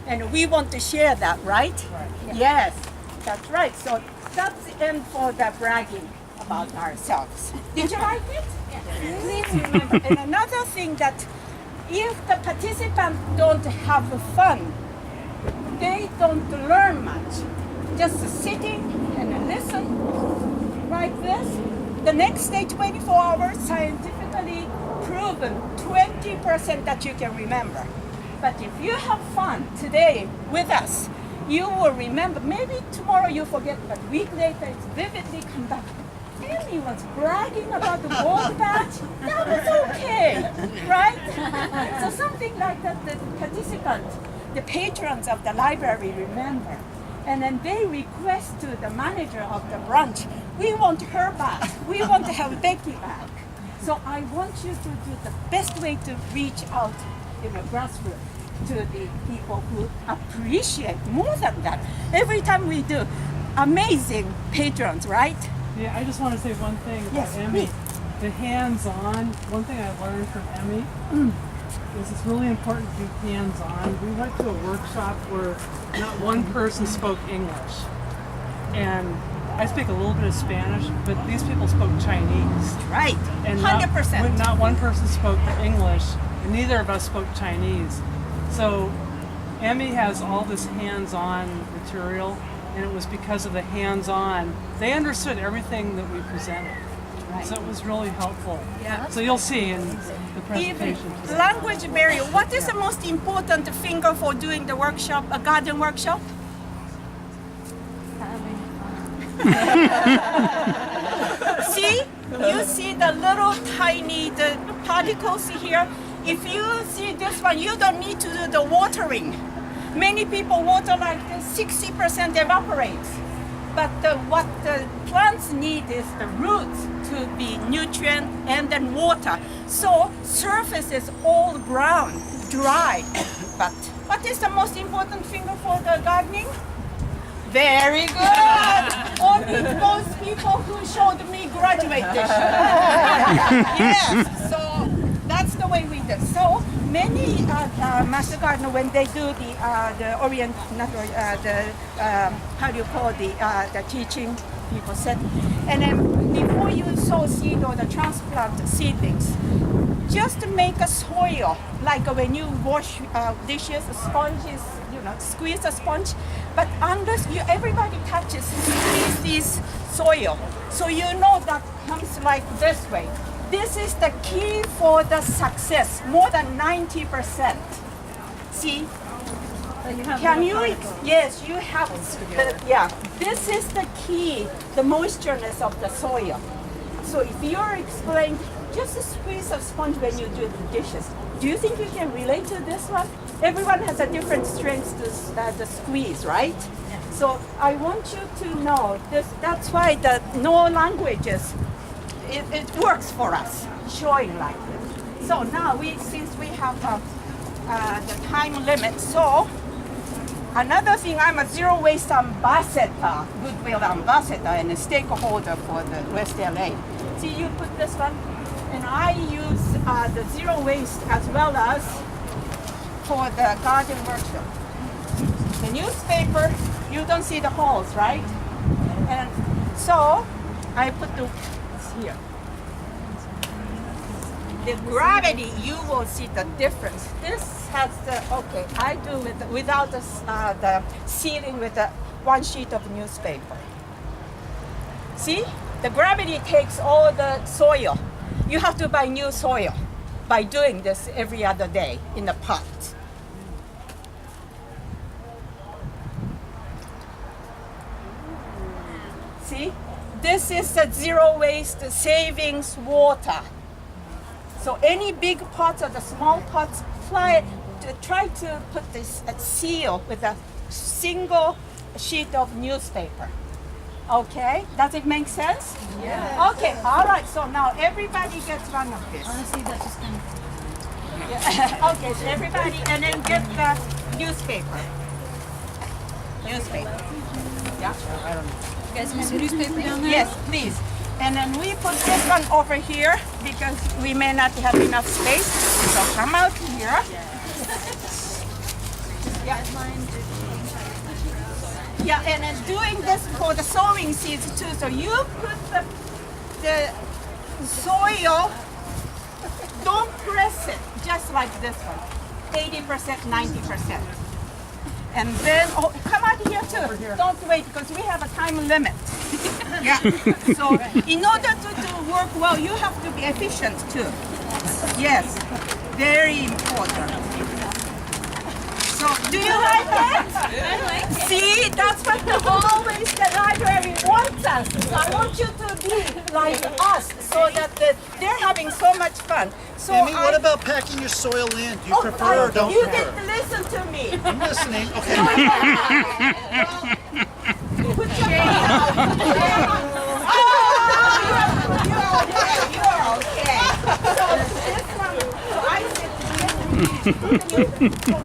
And we want to share that, right? Right. Yes, that's right. So that's the end for the bragging about ourselves. Did you like it? Please remember. And another thing that if the participants don't have fun, they don't learn much. Just sitting and listen like this. The next day, 24 hours, scientifically proven 20% that you can remember. But if you have fun today with us, you will remember. Maybe tomorrow you forget, but a week later it's vividly come back. Amy was bragging about the gold badge. That was okay, right? So something like that, the participants, the patrons of the library remember. And then they request to the manager of the branch, we want her back. We want to have Becky back. So I want you to do the best way to reach out in the grassroots to the people who appreciate more than that. Every time we do, amazing patrons, right? Yeah, I just want to say one thing about Yes, Emmy. please. The hands-on, one thing I learned from Emmy is it's really important to do hands-on. We went to a workshop where not one person spoke English. And I speak a little bit of Spanish, but these people spoke Chinese. Right, And 100%. Not one person spoke English, and neither of us spoke Chinese. So Emmy has all this hands-on material, and it was because of the hands-on. They understood everything that we presented. Right. So it was really helpful. Yeah. So you'll see in the Even presentation. language barrier. What is the most important finger for doing the workshop, a garden workshop? See, you see the little tiny the particles here. If you see this one, you don't need to do the watering. Many people water like this, 60% evaporates. But what the plants need is the roots to be nutrient and then water. So surface is all brown, dry. But what is the most important finger for the gardening? Very good. Only those people who showed me graduate this year. Yes. So that's the way we do. So many master gardener, when they do the orient, not how do you call the teaching, people said, and then before you sow seed or the transplant seedlings, just make a soil like when you wash dishes, sponges, squeeze a sponge. But unless everybody touches, squeeze this soil, so you know that comes like this way. This is the key for the success, more than 90%. See? Can you? Yes, you have. Yeah, this is the key, the moistureness of the soil. So if you're explaining, just squeeze a sponge when you do the dishes. Do you think you can relate to this one? Everyone has a different strength to the squeeze, right? So I want you to know this. That's why the no languages. It works for us, showing like this. So now since we have the time limit, so another thing, I'm a zero waste ambassador, goodwill ambassador, and a stakeholder for the West LA. See, you put this one, and I use the zero waste as well as for the garden workshop. The newspaper, you don't see the holes, right? And so I put here. The gravity, you will see the difference. This has the, okay, I do without the sealing with the one sheet of newspaper. See, the gravity takes all the soil. You have to buy new soil by doing this every other day in the pot. See? This is the zero waste savings water. So any big pots or the small pots, try to put this seal with a single sheet of newspaper. Okay, does it make sense? Yeah. Okay, all right, so now everybody gets one of this. Honestly, that's just kind of... Yeah. Okay, so everybody, and then get the newspaper. Newspaper. Yeah. You guys have some newspaper down there? Yes, please. And then we put this one over here because we may not have enough space. So come out here. Yeah, and then doing this for the sowing seeds too. So you put the soil, don't press it, just like this one, 80%, 90%. And then, oh, come out here too. Don't wait because we have a time limit. Yeah. So in order to work well, you have to be efficient too. Yes, very important. So do you like that? I like it. See, that's what always the library wants us. I want you to be like us so that they're having so much fun. So Amy, what about packing your soil in? Do you prefer or don't you prefer? get to listen to me. I'm listening. Okay. Put your you're okay. So this one, so I said,